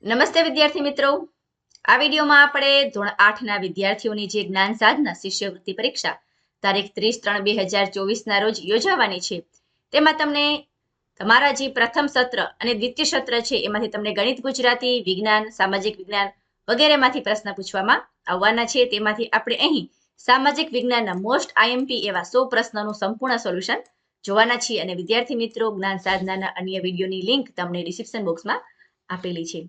નમસ્તે વિદ્યાર્થી મિત્રો, આ વિડીયોમાં આપણે ધોરણ 8ના વિદ્યાર્થીઓની જે જ્ઞાન સાધના શિષ્યવૃત્તિ પરીક્ષા તારીખ 30/3/2024ના રોજ યોજાવાની છે તેમાં તમને તમારા જે પ્રથમ સત્ર અને દ્વિતીય સત્ર છે એમાંથી તમને ગણિત, ગુજરાતી, વિજ્ઞાન, સામાજિક વિજ્ઞાન વગેરેમાંથી પ્રશ્ન પૂછવામાં આવવાના છે. તેમાંથી આપણે અહીં સામાજિક વિજ્ઞાનના મોસ્ટ આઈએમપી એવા 100 પ્રશ્નોનું સંપૂર્ણ સોલ્યુશન જોવાના છીએ અને વિદ્યાર્થી મિત્રો, જ્ઞાન સાધનાના અન્ય વિડીયોની લિંક તમને ડિસ્ક્રિપ્શન બોક્સમાં આપેલી છે.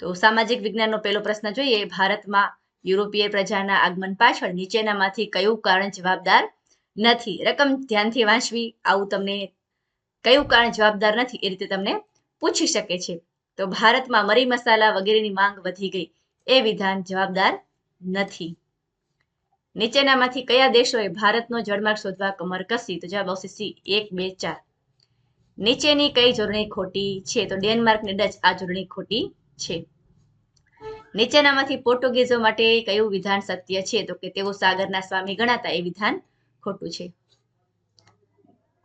તો સામાજિક વિજ્ઞાનનો પહેલો પ્રશ્ન જોઈએ. ભારતમાં યુરોપીય પ્રજાના આગમન પાછળ નીચેનામાંથી કયું કારણ જવાબદાર નથી? રકમ ધ્યાનથી વાંચવી. આવું તમને કયું કારણ જવાબદાર નથી એ રીતે તમને પૂછી શકે છે. તો ભારતમાં મરી મસાલા વગેરેની માંગ વધી ગઈ એ વિધાન જવાબદાર નથી. નીચેનામાંથી કયા દેશોએ ભારતનો જળમાર્ગ શોધવા કમર કસી? તો જવાબ આવશે સી, 1, 2, 4. નીચેની કઈ જોડણી ખોટી છે? તો ડેનમાર્ક ને ડચ આ જોડણી ખોટી છે. નીચેનામાંથી પોર્ટુગીઝો માટે કયું વિધાન સત્ય છે? તો કે તેઓ સાગરના સ્વામી ગણાતા એ વિધાન ખોટું છે.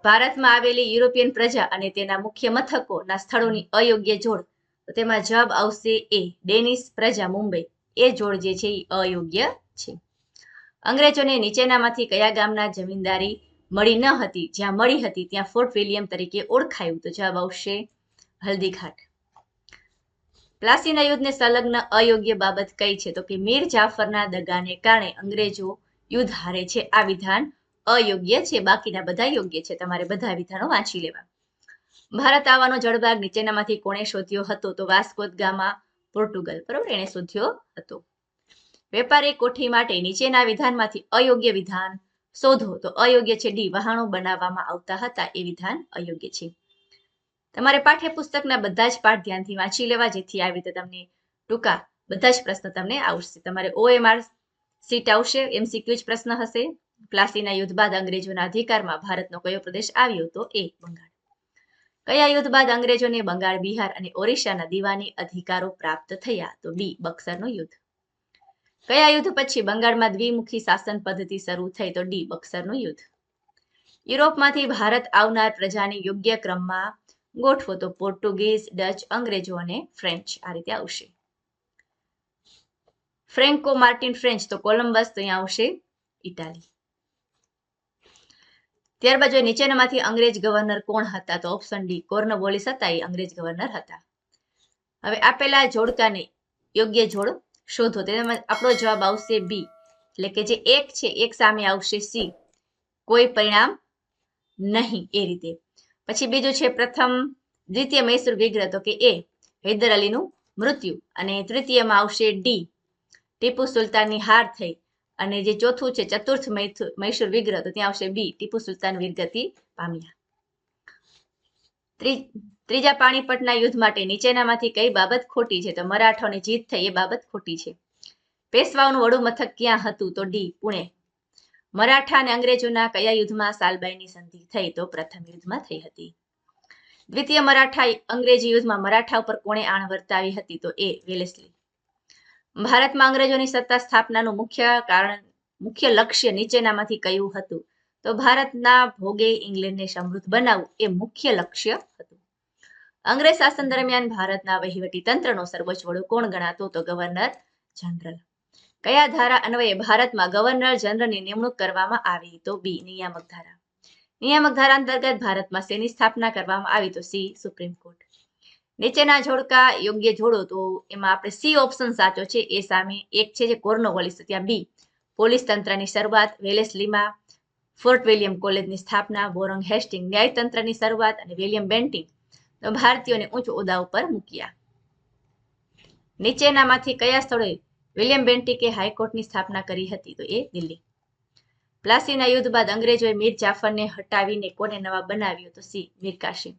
ભારતમાં આવેલી યુરોપિયન પ્રજા અને તેના મુખ્ય મથકોના સ્થળોની અયોગ્ય જોડ, તો તેમાં જવાબ આવશે એ, ડેનિશ પ્રજા મુંબઈ એ જોડ જે છે એ અયોગ્ય છે. અંગ્રેજોને નીચેનામાંથી કયા ગામના જમીનદારી મળી ન હતી? જ્યાં મળી હતી ત્યાં ફોર્ટ વિલિયમ તરીકે ઓળખાયું. તો જવાબ આવશે હલ્દીઘાટ. પ્લાસીના યુદ્ધને સંલગ્ન અયોગ્ય બાબત કઈ છે? તો કે મીર જાફરના દગાને કારણે અંગ્રેજો યુદ્ધ હારે છે. આ વિધાન અયોગ્ય છે. બાકીના બધા યોગ્ય છે. તમારે બધા વિધાનો વાંચી લેવા. ભારત આવવાનો જળમાર્ગ નીચેનામાંથી કોણે શોધ્યો હતો? તો વાસ્કો દ ગામા પોર્ટુગલ, બરોબર, એને શોધ્યો હતો. વેપારી કોઠી માટે નીચેના વિધાનમાંથી અયોગ્ય વિધાન શોધો. તો અયોગ્ય છે ડી, વહાણો બનાવવામાં આવતા હતા એ વિધાન અયોગ્ય છે. તમારે પાઠ્યપુસ્તકના બધા જ પાઠ ધ્યાનથી વાંચી લેવા, જેથી આવી રીતે તમને ટૂંકા બધા જ પ્રશ્ન તમને આવશે. તમારે OMR સીટ આવશે, MCQ જ પ્રશ્ન હશે. પ્લાસીના યુદ્ધ બાદ અંગ્રેજોના અધિકારમાં ભારતનો કયો પ્રદેશ આવ્યો? તો એ બંગાળ. કયા યુદ્ધ બાદ અંગ્રેજોને બંગાળ, બિહાર અને ઓરિસ્સાના દીવાની અધિકારો પ્રાપ્ત થયા? તો બી, બક્સરનું યુદ્ધ. કયા યુદ્ધ પછી બંગાળમાં દ્વિમુખી શાસન પદ્ધતિ શરૂ થઈ? તો ડી, બક્સરનું યુદ્ધ. યુરોપમાંથી ભારત આવનાર પ્રજાની યોગ્ય ક્રમમાં ગોઠવો. તો પોર્ટુગીઝ, ડચ, અંગ્રેજો અને ફ્રેન્ચ આ રીતે આવશે. ફ્રેન્કો માર્ટિન ફ્રેન્ચ, તો કોલંબસ, તો અહીંયા આવશે ઇટાલી. ત્યારબાદ જો નીચેનામાંથી અંગ્રેજ ગવર્નર કોણ હતા? તો ઓપ્શન ડી, કોર્નવોલિસ હતા એ અંગ્રેજ ગવર્નર હતા. હવે આપેલા જોડકાને યોગ્ય જોડ શોધો. તેમાં આપણો જવાબ આવશે બી, એટલે કે જે એક છે એક સામે આવશે સી, કોઈ પરિણામ નહીં એ રીતે. પછી બીજું છે પ્રથમ દ્વિતીય મૈસૂર વિગ્રહ, તો કે એ હૈદર અલીનું મૃત્યુ. અને તૃતીયમાં આવશે ડી, ટીપુ સુલતાનની હાર થઈ. અને જે ચોથું છે ચતુર્થ મૈસૂર વિગ્રહ, તો ત્યાં આવશે બી, ટીપુ સુલતાન વીરગતિ પામ્યા. ત્રીજા પાણીપતના યુદ્ધ માટે નીચેનામાંથી કઈ બાબત ખોટી છે? તો મરાઠાઓની જીત થઈ એ બાબત ખોટી છે. પેશવાઓનું વડું મથક ક્યાં હતું? તો ડી, પુણે. મરાઠા અને અંગ્રેજોના કયા યુદ્ધમાં સાલબાઈની સંધિ થઈ? તો પ્રથમ યુદ્ધમાં થઈ હતી. દ્વિતીય મરાઠા અંગ્રેજી યુદ્ધમાં મરાઠા ઉપર કોણે આણ વર્તાવી હતી? તો એ, વેલેસ્લી. ભારતમાં અંગ્રેજોની સત્તા સ્થાપનાનું મુખ્ય લક્ષ્ય નીચેનામાંથી કયું હતું? તો ભારતના ભોગે ઇંગ્લેન્ડને સમૃદ્ધ બનાવવું એ મુખ્ય લક્ષ્ય હતું. અંગ્રેજ શાસન દરમિયાન ભારતના વહીવટી તંત્રનો સર્વોચ્ચ વડો કોણ ગણાતો? તો ગવર્નર જનરલ. કયા ધારા અન્વયે ભારતમાં ગવર્નર જનરલની નિમણૂક કરવામાં આવી? તો બી, નિયામક ધારા. નિયામક ધારા અંતર્ગત ભારતમાં શેની સ્થાપના કરવામાં આવી? તો સી, સુપ્રીમ કોર્ટ. નીચેના જોડકા યોગ્ય જોડો. તો એમાં આપણે સી ઓપ્શન સાચો છે. એ સામે એક છે જે કોર્નવોલિસ, ત્યાં બી, પોલીસ તંત્રની શરૂઆત, વેલેસ્લીમાં ફોર્ટ વિલિયમ કોલેજની સ્થાપના, વોરંગ હેસ્ટિંગ ન્યાયતંત્રની શરૂઆત અને વિલિયમ બેન્ટિંગ તો ભારતીયોને ઉચ્ચ હોદ્દા ઉપર મૂક્યા. નીચેનામાંથી કયા સ્થળોએ વિલિયમ બેન્ટિકે હાઈકોર્ટની સ્થાપના કરી હતી? તો એ દિલ્હી. પ્લાસીના યુદ્ધ બાદ અંગ્રેજોએ મીર જાફરને હટાવીને કોને નવાબ બનાવ્યો? તો સી, મીર કાસિમ.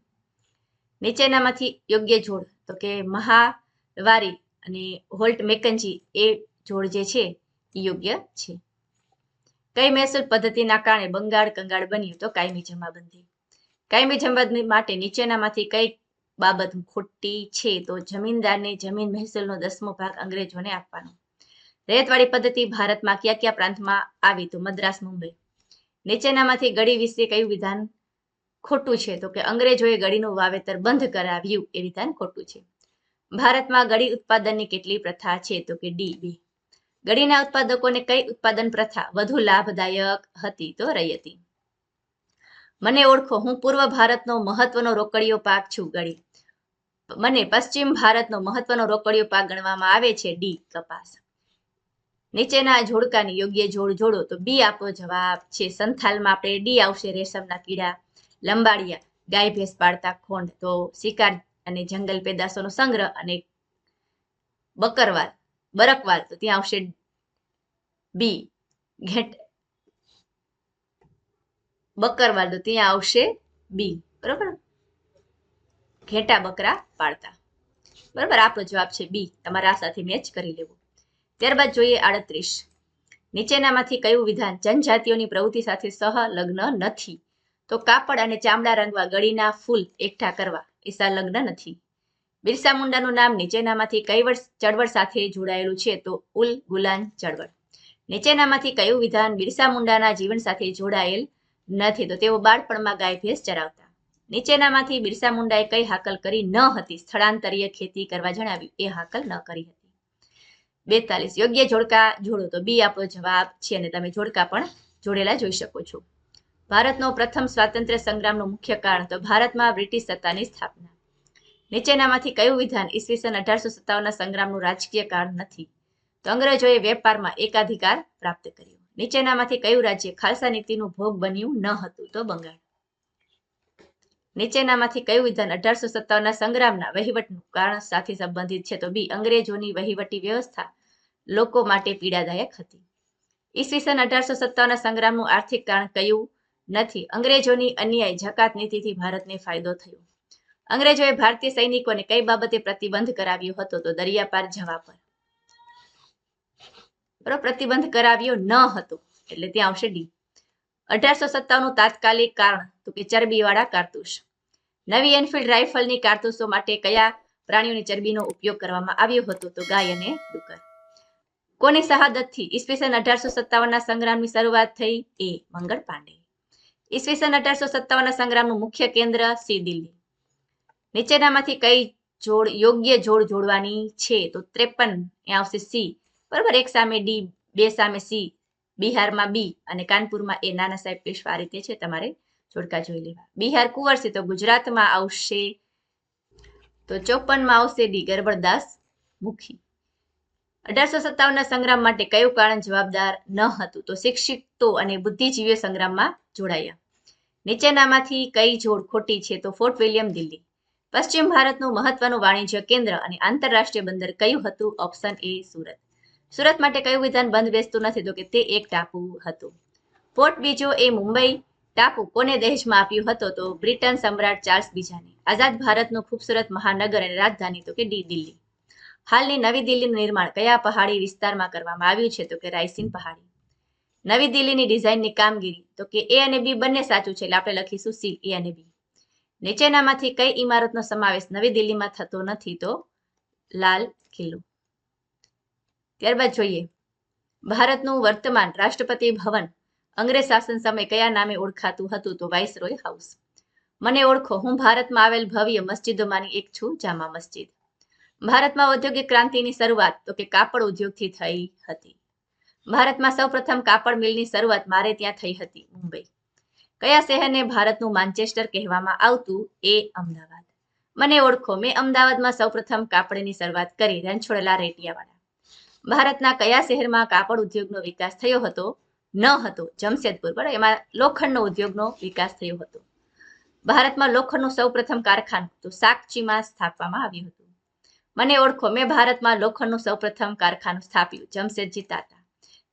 નીચેનામાંથી યોગ્ય જોડ, તો કે મહાવારી અને હોલ્ટ મેકન્જી એ જોડ જે છે એ યોગ્ય છે. કઈ મહેસૂલ પદ્ધતિના કારણે બંગાળ કંગાળ બન્યું? તો કાયમી જમાબંધી. કાયમી જમાબંધી માટે નીચેનામાંથી કઈ બાબત ખોટી છે? તો જમીનદારને જમીન મહેસૂલનો 10મો ભાગ અંગ્રેજોને આપવાનો. રેતવાળી પદ્ધતિ ભારતમાં કયા કયા પ્રાંતમાં આવી? તો મદ્રાસ, મુંબઈ. નીચેનામાંથી ગળી વિશે કયું વિધાન ખોટું છે? તો કે અંગ્રેજોએ ગળીનું વાવેતર બંધ કરાવ્યું એ વિધાન ખોટું છે. ભારતમાં ગળી ઉત્પાદનની કેટલી પ્રથા છે? તો કે ડી 2. ગળીના ઉત્પાદકોને કઈ ઉત્પાદન પ્રથા વધુ લાભદાયક હતી? તો રહી હતી. મને ઓળખો, હું પૂર્વ ભારતનો મહત્વનો રોકડીયો પાક છું. ગળી. મને પશ્ચિમ ભારતનો મહત્વનો રોકડીયો પાક ગણવામાં આવે છે. ડી કપાસ. નીચેના જોડકાની યોગ્ય જોડ જોડો. તો બી આપણો જવાબ છે. સંથાલમાં આપણે ડી આવશે. રેશમના કીડા, લંબાડિયા, ગાય ભેંસ પાળતા ખોંડ, તો શિકાર અને જંગલ પેદાશોનો સંગ્રહ, અને બરકવાલ, તો ત્યાં આવશે બી. બકરવાલ, તો ત્યાં આવશે બી. બરોબર, ઘેટા બકરા પાળતા. બરોબર, આપણો જવાબ છે બી. તમારે આ સાથે મેચ કરી લેવું. ત્યારબાદ જોઈએ 38. નીચેનામાંથી કયું વિધાન જનજાતિઓની પ્રવૃત્તિ સાથે સહલગ્ન નથી? તો કાપડ અને ચામડા રંગવા, ગળીના ફૂલ એકઠા કરવા એ સંલગ્ન નથી. બિરસા મુંડાનું નામ નીચેનામાંથી કઈ ચળવળ સાથે જોડાયેલું છે? તો ઉલ ગુલાન ચળવળ. નીચેનામાંથી કયું વિધાન બિરસા મુંડાના જીવન સાથે જોડાયેલ નથી? તો તેઓ બાળપણમાં ગાય ભેંસ ચરાવતા. નીચેનામાંથી બિરસા મુંડાએ કઈ હાકલ કરી ન હતી? સ્થળાંતરીય ખેતી કરવા જણાવ્યું, એ હાકલ ન કરી હતી. 42. યોગ્ય જોડકા જોડો. તો બી આપણો જવાબ છે, અને તમે જોડકા પણ જોડેલા જોઈ શકો છો. ભારતનો પ્રથમ સ્વાતંત્ર્ય સંગ્રામનું મુખ્ય કારણ? તો ભારતમાં બ્રિટિશ સત્તાની સ્થાપના. નીચેનામાંથી કયું વિધાન ઈસવીસન 1857ના સંગ્રામનું રાજકીય કારણ નથી? તો અંગ્રેજોએ વેપારમાં એકાધિકાર પ્રાપ્ત કર્યો. નીચેનામાંથી કયું રાજ્ય ખાલસા નીતિનું ભોગ બન્યું ન હતું? તો બંગાળ. નીચેનામાંથી કયું વિધાન 1857ના સંગ્રામના વહીવટનું કારણ સાથે સંબંધિત છે? તો બી. અંગ્રેજોની વહીવટી વ્યવસ્થા લોકો માટે પીડાદાયક હતી. ઈસવીસન 1857ના સંગ્રામનું આર્થિક કારણ કયું નથી? અંગ્રેજોની અન્યાય જકાત નીતિથી ભારતને ફાયદો થયો. અંગ્રેજોએ ભારતીય સૈનિકોને કઈ બાબતે પ્રતિબંધ કરાવ્યો હતો? તો દરિયાપાર જવા પર. બરોબર, પ્રતિબંધ કરાવ્યો ન હતો, એટલે ત્યાં આવશે ડી. 1857નું તાત્કાલિક કારણ? તો કે ચરબીવાળા કારતૂસ. નવી એનફિલ્ડ રાઇફલની કારતૂસો માટે કયા પ્રાણીઓની ચરબીનો ઉપયોગ કરવામાં આવ્યો હતો? તો ગાય અને ડુક્કર. કોની શહાદતથી ઈસવીસન 1857ના સંગ્રામની શરૂઆત થઈ? એ મંગળ પાંડે. ઈસવીસન 1857ના સંગ્રામનું મુખ્ય કેન્દ્ર? સી દિલ્હી. નીચેનામાંથી કઈ યોગ્ય જોડ જોડવાની છે? તો 53 એ આવશે સી. બરોબર, એક સામે ડી, બે સામે સી, બિહારમાં બી અને કાનપુરમાં એ. નાના સાહેબ પેશવા આ રીતે છે, તમારે જોડકા જોઈ લેવા. બિહાર કુંવર છે, તો ગુજરાતમાં આવશે, તો 54માં આવશે ડી, ગરબડદાસ મુખી. 1857ના સંગ્રામ માટે કયું કારણ જવાબદાર ન હતું? તો શિક્ષિતો અને બુદ્ધિજીવીઓ સંગ્રામમાં જોડાયા. નીચેનામાંથી કઈ જોડ ખોટી છે? તો ફોર્ટ વિલિયમ દિલ્હી. પશ્ચિમ ભારતનું મહત્વનું વાણિજ્ય કેન્દ્ર અને આંતરરાષ્ટ્રીય બંદર કયું હતું? Option A Surat. સુરત માટે કયું વિધાન બંધ બેસતું નથી? તો કે તે એક ટાપુ હતું. પોર્ટ બીજો એ મુંબઈ ટાપુ કોને દહેજમાં આપ્યું હતો? તો બ્રિટન સમ્રાટ ચાર્લ્સ બીજાને. આઝાદ ભારતનું ખૂબસૂરત મહાનગર અને રાજધાની? તો કે ડી, દિલ્હી. હાલની નવી દિલ્હીનું નિર્માણ કયા પહાડી વિસ્તારમાં કરવામાં આવ્યું છે? તો કે રાયસીન પહાડી. નવી દિલ્હીની ડિઝાઇનની કામગીરી? તો કે એ અને બી બંને સાચું છે, એટલે આપણે લખીશું સી, એ અને બી. નીચેનામાંથી કઈ ઇમારતનો સમાવેશ નવી દિલ્હીમાં થતો નથી? તો લાલ કિલ્લો. ત્યારબાદ જોઈએ ભારતનું વર્તમાન રાષ્ટ્રપતિ ભવન અંગ્રેજ શાસન સમયે કયા નામે ઓળખાતું હતું? તો વાઇસરોય હાઉસ. મને ઓળખો, હું ભારતમાં આવેલ ભવ્ય મસ્જિદોમાંની એક છું, જામા મસ્જિદ. ભારતમાં ઔદ્યોગિક ક્રાંતિની શરૂઆત? તો કે કાપડ ઉદ્યોગથી થઈ હતી. ભારતમાં સૌપ્રથમ કાપડ મિલની શરૂઆત મારે ત્યાં થઈ હતી, મુંબઈ. કયા શહેરને ભારતનું માન્ચેસ્ટર કહેવામાં આવતું? એ અમદાવાદ. મને ઓળખો, મેં અમદાવાદમાં સૌપ્રથમ કાપડની શરૂઆત કરી, રણછોડલા રેટિયાવાળા. ભારતના કયા શહેરમાં કાપડ ઉદ્યોગનો વિકાસ થયો હતો? ન હતો, જમશેદપુર. બરાબર, એમાં લોખંડનો ઉદ્યોગનો વિકાસ થયો હતો. ભારતમાં લોખંડનું સૌપ્રથમ કારખાનું? તો સાકચીમાં સ્થાપવામાં આવ્યું હતું. મને ઓળખો, મેં ભારતમાં લોખંડનું સૌપ્રથમ કારખાનું સ્થાપ્યું, જમશેદજી તાતા.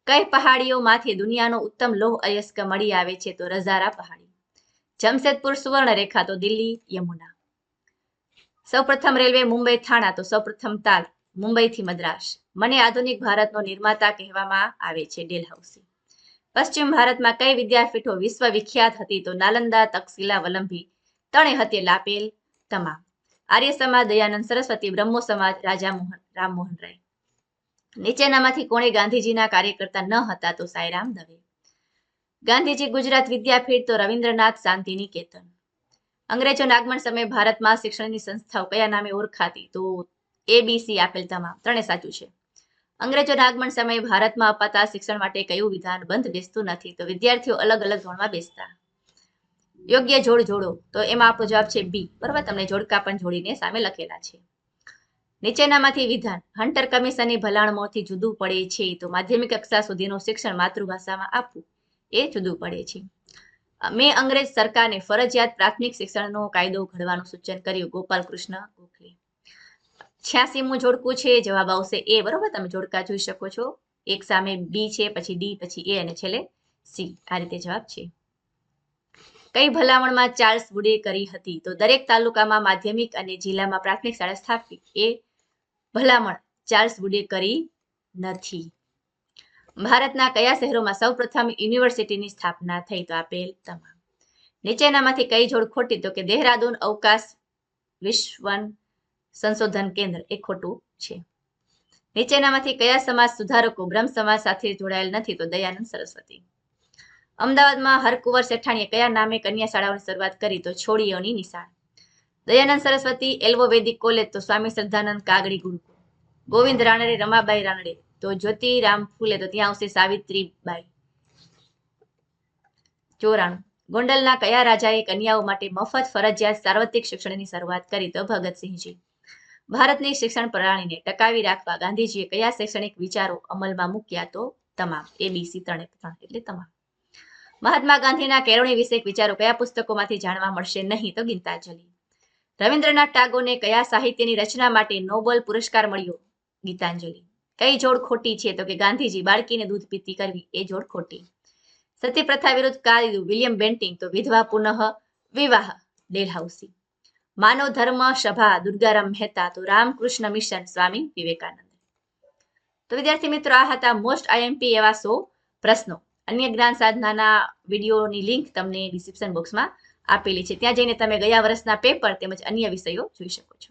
કઈ પહાડીઓમાંથી દુનિયાનો ઉત્તમ લોહ અયસ્ક મળી આવે છે? તો રઝારા પહાડી. જમશેદપુર સુવર્ણ રેખા? તો દિલ્હી યમુના. સૌપ્રથમ રેલવે મુંબઈ થાણા? તો સૌપ્રથમ તાલ, મુંબઈથી મદ્રાસ. મને આધુનિક ભારતનો નિર્માતા કહેવામાં આવે છે, ડેલહાઉસી. પશ્ચિમ ભારતમાં કઈ વિદ્યાપીઠો વિશ્વ વિખ્યાત હતી? તો નાલંદા, તક્ષશિલા, વલંભી. તણે હતી લાપેલ તમામ. આર્ય સમાજ દયાનંદ સરસ્વતી, બ્રહ્મો સમાજ રામમોહન રાય. નીચેનામાંથી કોણે ગાંધીજીના કાર્યકર્તા ન હતા? તો સાંઈરામ દવે. ગાંધીજી ગુજરાત વિદ્યાપીઠ? તો રવિન્દ્રનાથ શાંતિ નિકેતન. અંગ્રેજોના આગમન સમયે ભારતમાં શિક્ષણની સંસ્થાઓ કયા નામે ઓળખાતી? તો એ બી સી આપેલ તમામ ત્રણે સાચું છે. અંગ્રેજોના આગમન સમયે ભારતમાં અપાતા શિક્ષણ માટે કયું વિધાન બંધ બેસતું નથી? તો વિદ્યાર્થીઓ અલગ અલગ ધોરણમાં બેસતા. યોગ્ય જોડ જોડો, તો એમાં આપણો જવાબ છે બી. બરાબર, તમને જોડકા પણ જોડીને સામે લખેલા છે. નીચેનામાંથી વિધાન હન્ટર કમિશનની ભલામણોથી જુદું પડે છે? તો માધ્યમિક કક્ષા સુધીનું શિક્ષણ માતૃભાષામાં આપવું એ જુદું પડે છે. મેં અંગ્રેજ સરકારને ફરજિયાત પ્રાથમિક શિક્ષણનો કાયદો ઘડવાનું સૂચન કર્યું. ગોપાલ કૃષ્ણ ગોખલે. 86મું જોડકું છે, જવાબ આવશે એ. બરોબર, તમે જોડકા જોઈ શકો છો. એક સામે બી છે, પછી ડી, પછી એ અને છેલ્લે સી. આ રીતે જવાબ છે. કઈ ભલામણમાં ચાર્લ્સ વુડે કરી હતી? તો દરેક તાલુકામાં માધ્યમિક અને જિલ્લામાં પ્રાથમિક શાળા સ્થાપવી એ ભલામણ ચાર્લ્સ વુડે કરી નથી. ભારતના કયા શહેરોમાં સૌપ્રથમ યુનિવર્સિટીની સ્થાપના થઈ? તો આપેલ તમામ. નીચેનામાંથી કઈ જોડ ખોટી? તો કે દેહરાદૂન અવકાશ વિશ્વન સંશોધન કેન્દ્ર એ ખોટું છે. નીચેનામાંથી કયા સમાજ સુધારકો બ્રહ્મ સમાજ સાથે જોડાયેલ નથી? તો દયાનંદ સરસ્વતી. અમદાવાદમાં હરકુંવર શેઠાણીએ કયા નામે કન્યા શાળાઓની શરૂઆત કરી? તો છોડીઓની નિશાળ. દયાનંદ સરસ્વતી એલ્વો વૈદિક કોલેજ, તો સ્વામી શ્રદ્ધાનંદ કાગડી ગુરુકુળ. ગોવિંદ રાનડે રમાબાઈ રાનડે, તો જ્યોતિરામ ફૂલે, તો ત્યાં આવશે સાવિત્રીબાઈ. 94. ગોંડલના કયા રાજાએ કન્યાઓ માટે મફત ફરજિયાત સાર્વત્રિક શિક્ષણની શરૂઆત કરી? તો ભગતસિંહજી. ભારતની શિક્ષણ પ્રણાલીને ટકાવી રાખવા ગાંધીજીએ કયા શૈક્ષણિક વિચારો અમલમાં મૂક્યા? તો તમામ. એબીસી ત્રણે એટલે તમામ. મહાત્મા ગાંધીના કેળવણી વિષયક વિચારો કયા પુસ્તકોમાંથી જાણવા મળશે નહીં? તો ગીતાંજલિ. રવિન્દ્રનાથ ટાગોરને કયા સાહિત્યની રચના માટે નોબેલ પુરસ્કાર મળ્યો? ગીતાંજલિ. કઈ જોડ ખોટી છે? તો કે ગાંધીજી બાળકીને દૂધ પીતી કરવી એ જોડ ખોટી. સતી પ્રથા વિરુદ્ધ કાયદો વિલિયમ બેન્ટિંગ, તો વિધવા પુનઃ વિવાહ ડેલહાઉસી. માનવ ધર્મ સભા દુર્ગારામ મહેતા, તો રામકૃષ્ણ મિશન સ્વામી વિવેકાનંદ. તો વિદ્યાર્થી મિત્રો, આ હતા મોસ્ટ આઈએમપી એવા 100 પ્રશ્નો. અન્ય જ્ઞાન સાધનાના વિડીયોની લિંક તમને ડિસ્ક્રિપ્શન બોક્સમાં આપેલી છે. ત્યાં જઈને તમે ગયા વર્ષના પેપર તેમજ અન્ય વિષયો જોઈ શકો છો.